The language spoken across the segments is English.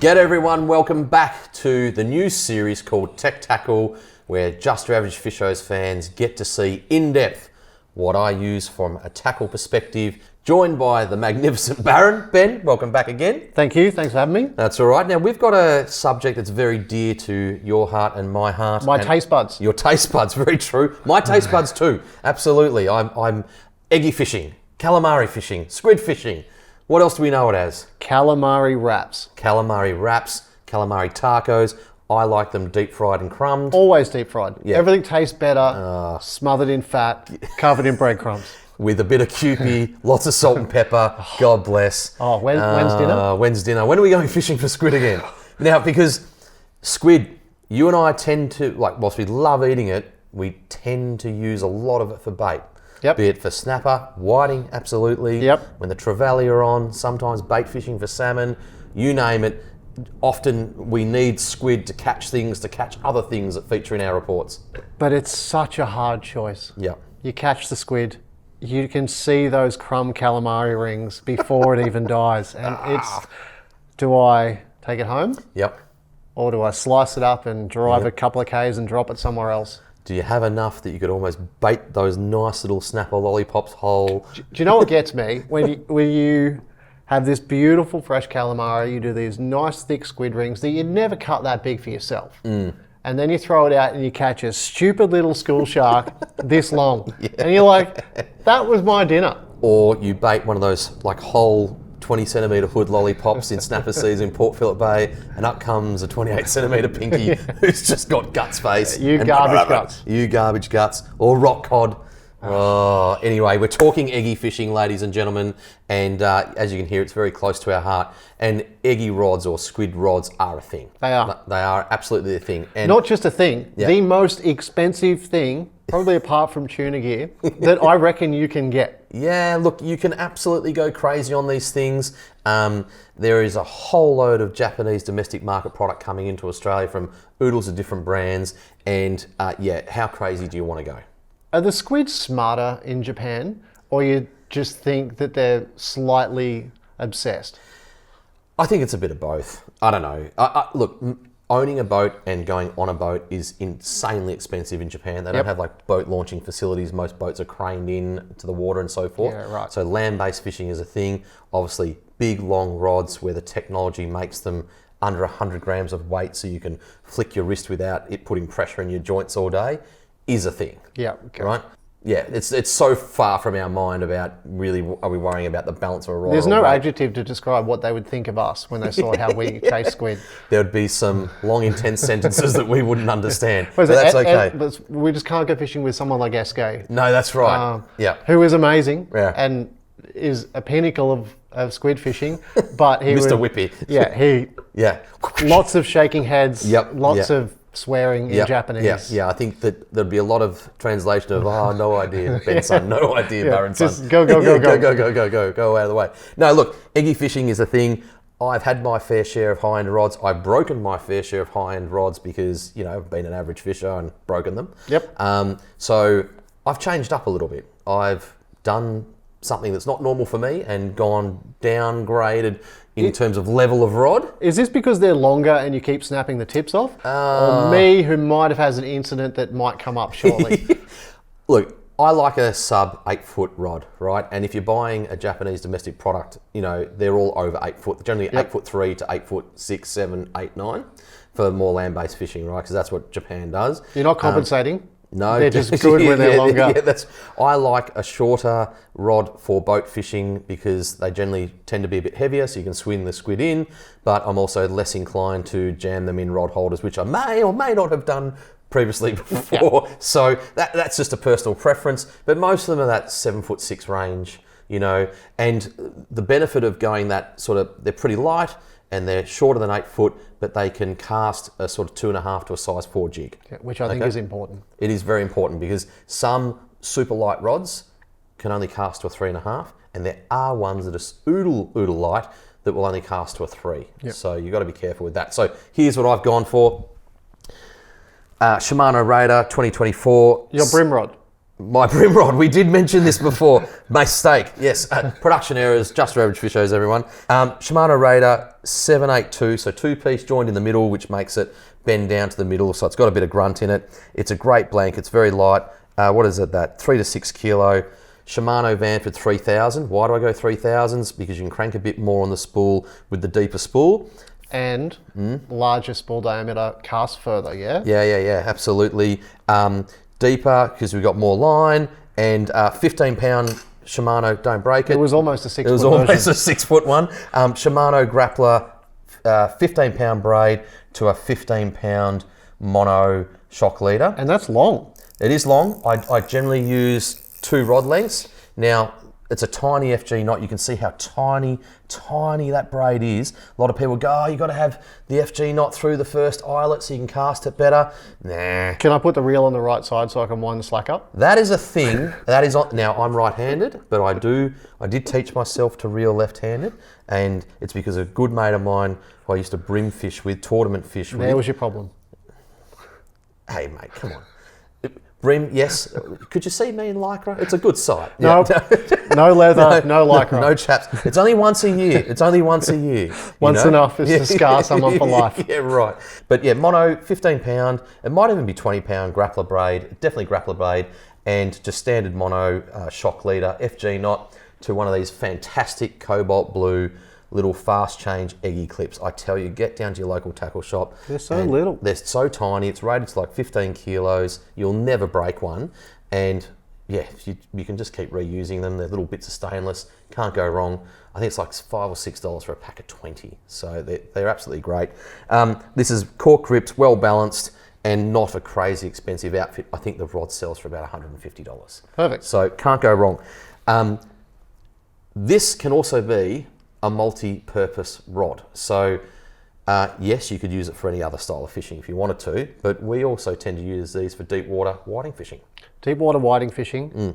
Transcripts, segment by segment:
G'day everyone, welcome back to the new series called Tech Tackle, where Just Your Average Fisho's fans get to see in depth what I use from a tackle perspective, joined by the magnificent Baron. Ben, welcome back again. Thank you, thanks for having me. That's all right. Now, we've got a subject that's very dear to your heart and my heart. My taste buds. Your taste buds, very true. My taste buds too, absolutely. I'm Egi fishing, calamari fishing, squid fishing. What else do we know it as? Calamari wraps. Calamari wraps, calamari tacos. I like them deep fried and crumbed. Always deep fried. Yeah. Everything tastes better, smothered in fat, covered in breadcrumbs. With a bit of Kewpie, lots of salt and pepper. God bless. Oh, when's dinner? When's dinner? When are we going fishing for squid again? Now, because squid, you and I tend to, whilst we love eating it, we tend to use a lot of it for bait. Yep. Be it for snapper, whiting, absolutely. Yep. When the trevally are on, sometimes bait fishing for salmon, you name it. Often we need squid to catch things, to catch other things that feature in our reports. But it's such a hard choice. Yeah. You catch the squid, you can see those crumb calamari rings before it even dies. And it's, do I take it home? Yep. Or do I slice it up and drive a couple of Ks and drop it somewhere else? Do you have enough that you could almost bait those nice little snapper lollipops whole? Do you know what gets me? When you have this beautiful fresh calamari, you do these nice thick squid rings that you'd never cut that big for yourself. And then you throw it out and you catch a stupid little school shark this long. Yeah. And you're like, that was my dinner. Or you bait one of those whole 20 centimetre hood lollipops in snapper season in Port Phillip Bay, and up comes a 28 centimetre pinky who's just got guts face. You garbage guts. You garbage guts. Or rock cod. Oh, anyway, we're talking Egi fishing, ladies and gentlemen, and as you can hear, it's very close to our heart. And Egi rods or squid rods are a thing. They are. They are absolutely a thing. And not just a thing, the most expensive thing, probably apart from tuna gear, that I reckon you can get. Yeah, look, you can absolutely go crazy on these things. There is a whole load of Japanese domestic market product coming into Australia from oodles of different brands. And how crazy do you want to go? Are the squid smarter in Japan, or you just think that they're slightly obsessed? I think it's a bit of both. I don't know. Look, owning a boat and going on a boat is insanely expensive in Japan. They don't have boat launching facilities. Most boats are craned in to the water and so forth. Yeah, right. So land-based fishing is a thing. Obviously, big, long rods where the technology makes them under 100 grams of weight so you can flick your wrist without it putting pressure in your joints all day is a thing. Yeah. Okay. Right? Yeah, it's so far from our mind about really, are we worrying about the balance of a rod? There's no adjective to describe what they would think of us when they saw how we chase squid. There would be some long, intense sentences that we wouldn't understand. But that's okay. We just can't go fishing with someone like Egi. No, that's right. Who is amazing and is a pinnacle of squid fishing, but he Mr. Whippy. Yeah, lots of shaking heads. Yep. Lots of swearing in Japanese. Yeah, I think that there'd be a lot of translation of, no idea, Ben son, no idea, Baron son. Just go. Go out of the way. No, look, Egi fishing is a thing. I've had my fair share of high-end rods. I've broken my fair share of high-end rods because, I've been an average fisher and broken them. Yep. So I've changed up a little bit. I've done something that's not normal for me and gone downgraded in terms of level of rod. Is this because they're longer and you keep snapping the tips off? Or me, who might have had an incident that might come up shortly? Look, I like a sub 8 foot rod, right? And if you're buying a Japanese domestic product, they're all over 8 foot. Generally 8'3" to 8'6", 7, 8, 9 for more land-based fishing, right? Because that's what Japan does. You're not compensating? No, they're just good when they're longer. I like a shorter rod for boat fishing because they generally tend to be a bit heavier, so you can swing the squid in. But I'm also less inclined to jam them in rod holders, which I may or may not have done previously before. Yep. So that's just a personal preference. But most of them are that 7'6" range, And the benefit of going that they're pretty light and they're shorter than 8 foot, but they can cast a sort of 2.5 to a size 4 jig. Yeah, which I think is important. It is very important because some super light rods can only cast to a 3.5, and there are ones that are oodle light that will only cast to a 3. Yep. So you've got to be careful with that. So here's what I've gone for. Shimano Raider 2024. Your brim rod. My brim rod, we did mention this before. Mistake, yes. Production errors, just for average fishers, everyone. Shimano Raider 782, so 2-piece joined in the middle, which makes it bend down to the middle, so it's got a bit of grunt in it. It's a great blank, it's very light. What is it, that 3 to 6 kilo. Shimano Vanford 3000. Why do I go 3000s? Because you can crank a bit more on the spool with the deeper spool. And larger spool diameter, cast further, yeah? Yeah, absolutely. Deeper, because we've got more line, and 15-pound Shimano, don't break it. It was almost a 6-foot It was almost a 6-foot one. Shimano Grappler, 15-pound braid to a 15-pound mono shock leader. And that's long. It is long. I generally use 2 rod lengths. Now, it's a tiny FG knot. You can see how tiny that braid is. A lot of people go, oh, you got to have the FG knot through the first eyelet so you can cast it better. Nah. Can I put the reel on the right side so I can wind the slack up? That is a thing. That is on. Now, I'm right-handed, but I did teach myself to reel left-handed, and it's because a good mate of mine who I used to brim fish with, tournament fish with. There was your problem. Hey, mate, come on. Brim, yes. Could you see me in Lycra? It's a good sight. No, no leather, no Lycra. No chaps. It's only once a year. Once enough is to scar someone for life. Yeah, right. But yeah, mono, 15-pound. It might even be 20-pound Grappler braid. Definitely Grappler braid. And just standard mono shock leader, FG knot, to one of these fantastic cobalt blue little fast change Egi clips. I tell you, get down to your local tackle shop. They're so little. They're so tiny. It's rated to like 15 kilos. You'll never break one. And yeah, you can just keep reusing them. They're little bits of stainless. Can't go wrong. I think it's like $5 or $6 for a pack of 20. So they're absolutely great. This is cork gripped, well balanced, and not a crazy expensive outfit. I think the rod sells for about $150. Perfect. So can't go wrong. This can also be a multi-purpose rod. So yes, you could use it for any other style of fishing if you wanted to, but we also tend to use these for deep water whiting fishing. Deep water whiting fishing,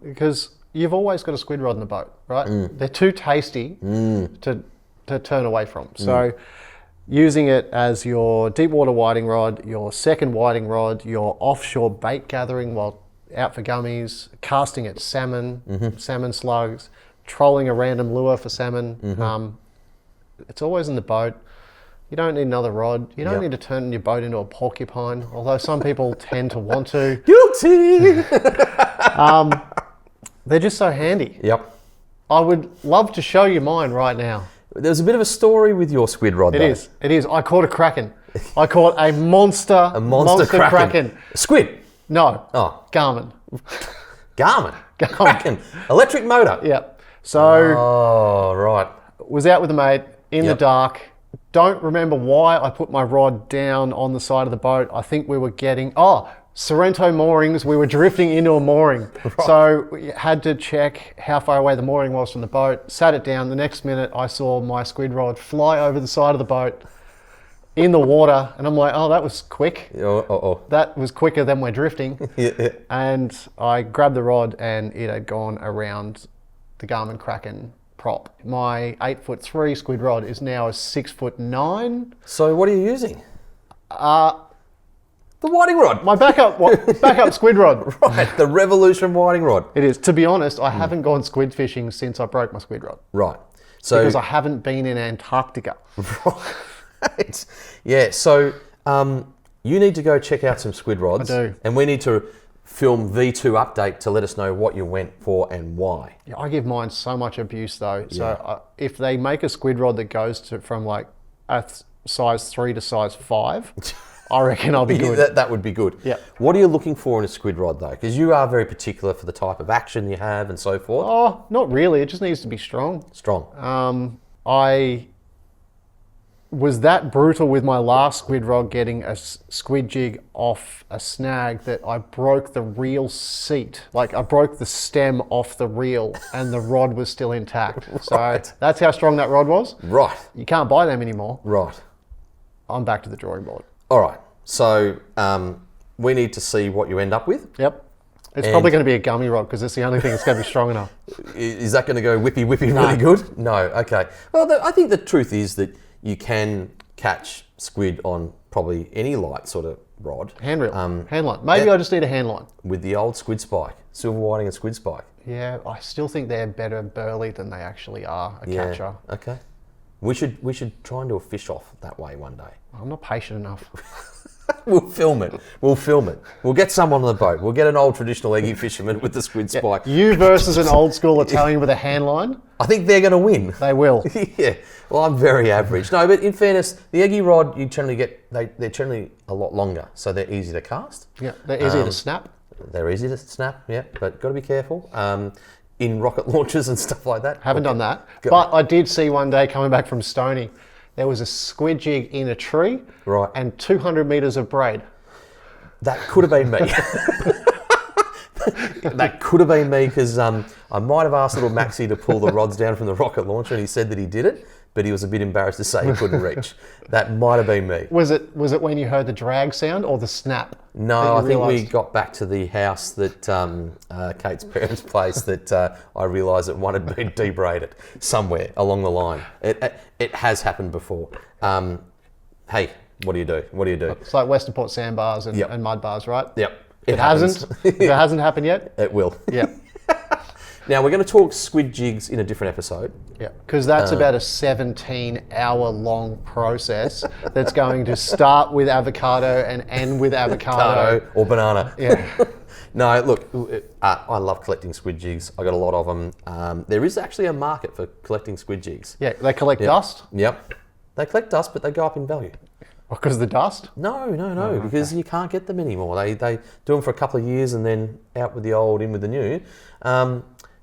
because you've always got a squid rod in the boat, right? They're too tasty to turn away from. So using it as your deep water whiting rod, your second whiting rod, your offshore bait gathering while out for gummies, casting at salmon, salmon slugs, trolling a random lure for salmon. It's always in the boat. You don't need another rod. You don't need to turn your boat into a porcupine, although some people tend to want to. Guilty! They're just so handy. Yep. I would love to show you mine right now. There's a bit of a story with your squid rod, though. It is. I caught a Kracken. I caught a monster Kracken. Squid? No. Oh. Garmin. Kracken. Electric motor. Yep. So, oh, right. Was out with a mate in the dark. Don't remember why I put my rod down on the side of the boat. I think we were getting, Sorrento moorings. We were drifting into a mooring. Right. So we had to check how far away the mooring was from the boat. Sat it down. The next minute I saw my squid rod fly over the side of the boat in the water. And I'm like, oh, that was quick. That was quicker than we're drifting. And I grabbed the rod and it had gone around the Garmin Kracken prop. My 8'3" squid rod is now a 6'9". So what are you using? The whiting rod. My backup squid rod. Right, the Revolution whiting rod. It is. To be honest, I haven't gone squid fishing since I broke my squid rod. Right. So because I haven't been in Antarctica. Right. Yeah. So you need to go check out some squid rods. I do. And we need to film V2 update to let us know what you went for and why. Yeah, I give mine so much abuse though. So if they make a squid rod that goes from like a size 3 to size 5, I reckon I'll be good. That would be good. Yeah. What are you looking for in a squid rod though? Because you are very particular for the type of action you have and so forth. Oh, not really. It just needs to be strong. Strong. I was that brutal with my last squid rod getting a squid jig off a snag that I broke the reel seat. Like I broke the stem off the reel and the rod was still intact. Right. So that's how strong that rod was. Right. You can't buy them anymore. Right. I'm back to the drawing board. All right. So we need to see what you end up with. Yep. It's probably going to be a gummy rod because it's the only thing that's going to be strong enough. Is that going to go whippy really good? No. Okay. Well, I think the truth is that you can catch squid on probably any light sort of rod. Hand reel, hand line. Maybe I just need a hand line. With the old squid spike, silver whiting and squid spike. Yeah, I still think they're better burly than they actually are a catcher. Okay. We should try and do a fish off that way one day. I'm not patient enough. We'll film it. We'll get someone on the boat. We'll get an old traditional eggy fisherman with the squid spike. You versus an old school Italian with a hand line? I think they're going to win. They will. Yeah. Well, I'm very average. No, but in fairness, the Egi Rod, you generally get, they're generally a lot longer, so they're easy to cast. Yeah, they're easy to snap. They're easy to snap, yeah, but got to be careful. In rocket launchers and stuff like that. Haven't done that. But I did see one day coming back from Stony, there was a squid jig in a tree and 200 metres of braid. That could have been me. That could have been me because I might have asked little Maxie to pull the rods down from the rocket launcher and he said that he did it, but he was a bit embarrassed to say he couldn't reach. That might have been me. Was it when you heard the drag sound or the snap? No, I think we got back to the house that Kate's parents' place that I realised that one had been debraided somewhere along the line. It has happened before. Hey, what do you do? What do you do? It's like Western Port sandbars and mud bars, right? Yep. It hasn't. If it hasn't happened yet, it will. Yeah. Now we're going to talk squid jigs in a different episode. Yeah, because that's about a 17-hour-long process that's going to start with avocado and end with avocado. Or banana. Yeah. No, look, I love collecting squid jigs. I got a lot of them. There is actually a market for collecting squid jigs. Yeah, they collect dust? Yep. They collect dust, but they go up in value. Because of the dust? No, because you can't get them anymore. They do them for a couple of years and then out with the old, in with the new.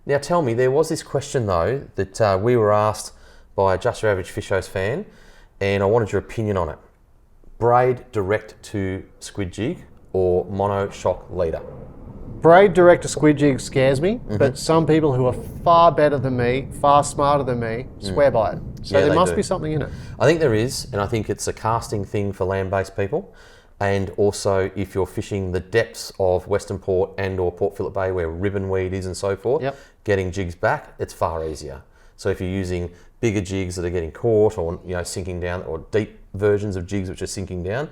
Now tell me, there was this question though that we were asked by a Just Your Average Fishos fan, and I wanted your opinion on it. Braid direct to squid jig or mono shock leader? Braid direct to squid jig scares me, but some people who are far better than me, far smarter than me, swear by it. So there must be something in it. I think there is, and I think it's a casting thing for land-based people. And also, if you're fishing the depths of Western Port and or Port Phillip Bay where ribbon weed is and so forth, getting jigs back, it's far easier. So if you're using bigger jigs that are getting caught or sinking down, or deep versions of jigs which are sinking down,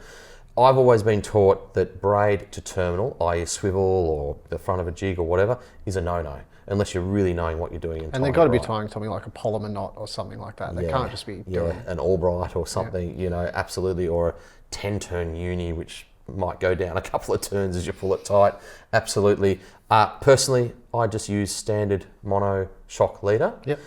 I've always been taught that braid to terminal, i.e. swivel or the front of a jig or whatever, is a no-no, unless you're really knowing what you're doing. And they've got to be tying something like a polymer knot or something like that. They can't just be doing an Albright or something, absolutely, or a 10-turn uni, which might go down a couple of turns as you pull it tight. Absolutely. Personally, I just use standard mono shock leader. Yep.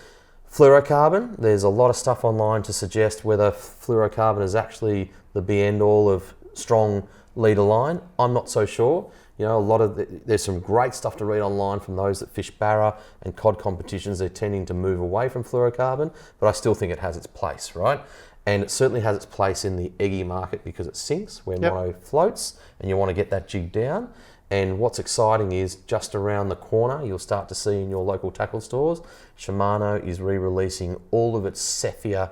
Fluorocarbon, there's a lot of stuff online to suggest whether fluorocarbon is actually the be-end all of strong leader line. I'm not so sure. There's some great stuff to read online from those that fish barra and cod competitions. They're tending to move away from fluorocarbon, but I still think it has its place, right? And it certainly has its place in the eggy market because it sinks where mono floats and you want to get that jig down. And what's exciting is just around the corner, you'll start to see in your local tackle stores, Shimano is re-releasing all of its Cephia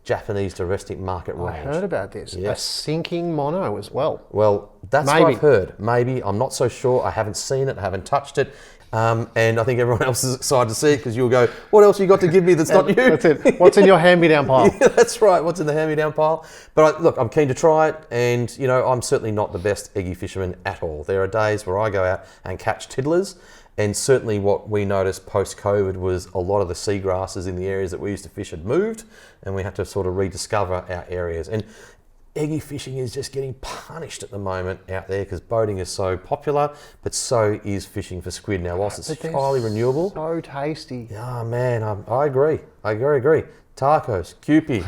Japanese domestic market range. I heard about this. Yes. A sinking mono as well. Well, that's what I've heard. Maybe. I'm not so sure. I haven't seen it. I haven't touched it. And I think everyone else is excited to see it because you'll go, what else you got to give me that's not you? That's it. What's in your hand-me-down pile? Yeah, that's right. What's in the hand-me-down pile? But look, I'm keen to try it. And, I'm certainly not the best eggy fisherman at all. There are days where I go out and catch tiddlers. And certainly what we noticed post-COVID was a lot of the seagrasses in the areas that we used to fish had moved. And we had to sort of rediscover our areas. And eggy fishing is just getting punished at the moment out there because boating is so popular, but so is fishing for squid. Now, whilst it's highly renewable. So tasty. Oh, man, I agree. I agree. Tacos, Kewpie.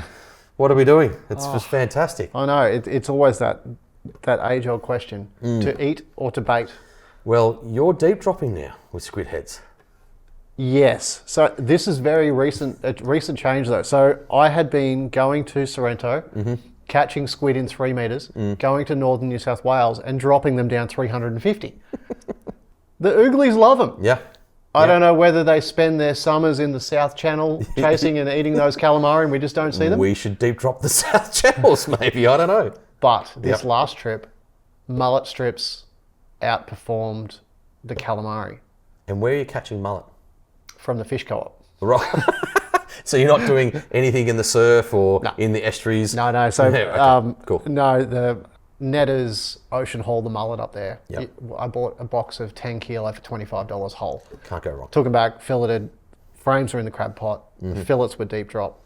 What are we doing? It's just fantastic. I know. It's always that age-old question, to eat or to bait. Well, you're deep dropping now with squid heads. Yes. So this is very recent, a recent change though. So I had been going to Sorrento, catching squid in 3 metres, going to northern New South Wales and dropping them down 350. The Ooglies love them. Yeah. I don't know whether they spend their summers in the South Channel chasing and eating those calamari and we just don't see them. We should deep drop the South Channels maybe, I don't know. But this last trip, mullet strips outperformed the calamari. And where are you catching mullet? From the fish co-op. Right. So you're not doing anything in the surf or in the estuaries? No. So, Okay, cool. No, the Netters Ocean Haul the mullet up there. Yep. I bought a box of 10 kilo for $25 whole. Can't go wrong. Took them back, filleted, frames are in the crab pot, fillets were deep drop.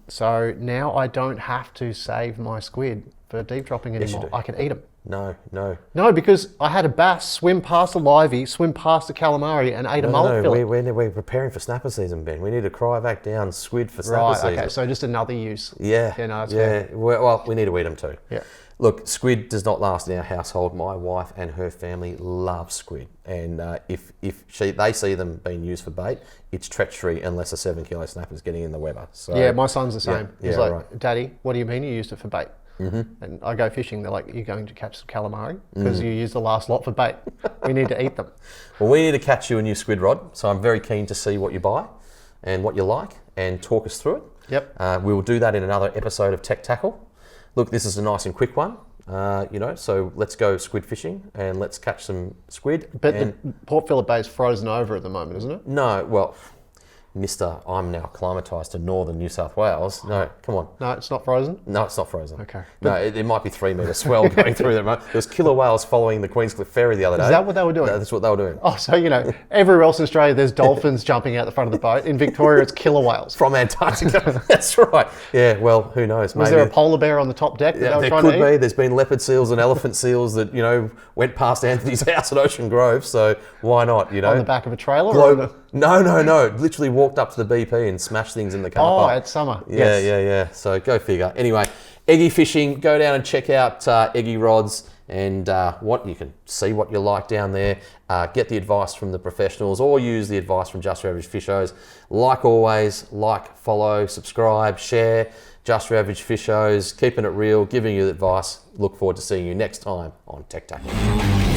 So now I don't have to save my squid for deep dropping Yes, you anymore. do. I can eat them. No. No, because I had a bass swim past a livey, swim past a calamari, and ate a mullet fillet. We're preparing for snapper season, Ben. We need to cryovac down squid for snapper Right, season. okay, so just another use. Yeah, Yeah, no, that's yeah. fair. Well, we need to eat them too. Yeah. Look, squid does not last in our household. My wife and her family love squid, and if they see them being used for bait, it's treachery unless a 7 kilo snapper is getting in the Weber. So Yeah, my son's the same. He's yeah, like, right. Daddy, what do you mean you used it for bait? And I go fishing, they're like, you're going to catch some calamari? Because you used the last lot for bait. We need to eat them. Well, we need to catch you a new squid rod, so I'm very keen to see what you buy and what you like and talk us through it. Yep. We will do that in another episode of Tech Tackle. Look, this is a nice and quick one, so let's go squid fishing and let's catch some squid. But the Port Phillip Bay is frozen over at the moment, isn't it? No, well, Mister, I'm now acclimatised to northern New South Wales. No, come on. No, it's not frozen? No, it's not frozen. Okay. No, it might be 3 metre swell going through there. There was killer whales following the Queenscliff Ferry the other day. Is that what they were doing? That's what they were doing. Oh, so, everywhere else in Australia, there's dolphins jumping out the front of the boat. In Victoria, it's killer whales. From Antarctica. That's right. Yeah, well, who knows? Was there a polar bear on the top deck that they were there trying could to eat? be. There's been leopard seals and elephant seals that, went past Anthony's house at Ocean Grove, so why not, On the back of a trailer? Or on the... No. Literally walked up to the BP and smashed things in the car Oh, park. it's summer. Yeah, Yes. yeah. So go figure. Anyway, Egi Fishing, go down and check out Egi Rods and what you can see what you like down there. Get the advice from the professionals or use the advice from Just Your Average Fishos. Like always, follow, subscribe, share. Just Your Average Fishos, keeping it real, giving you the advice. Look forward to seeing you next time on Tech Tackle.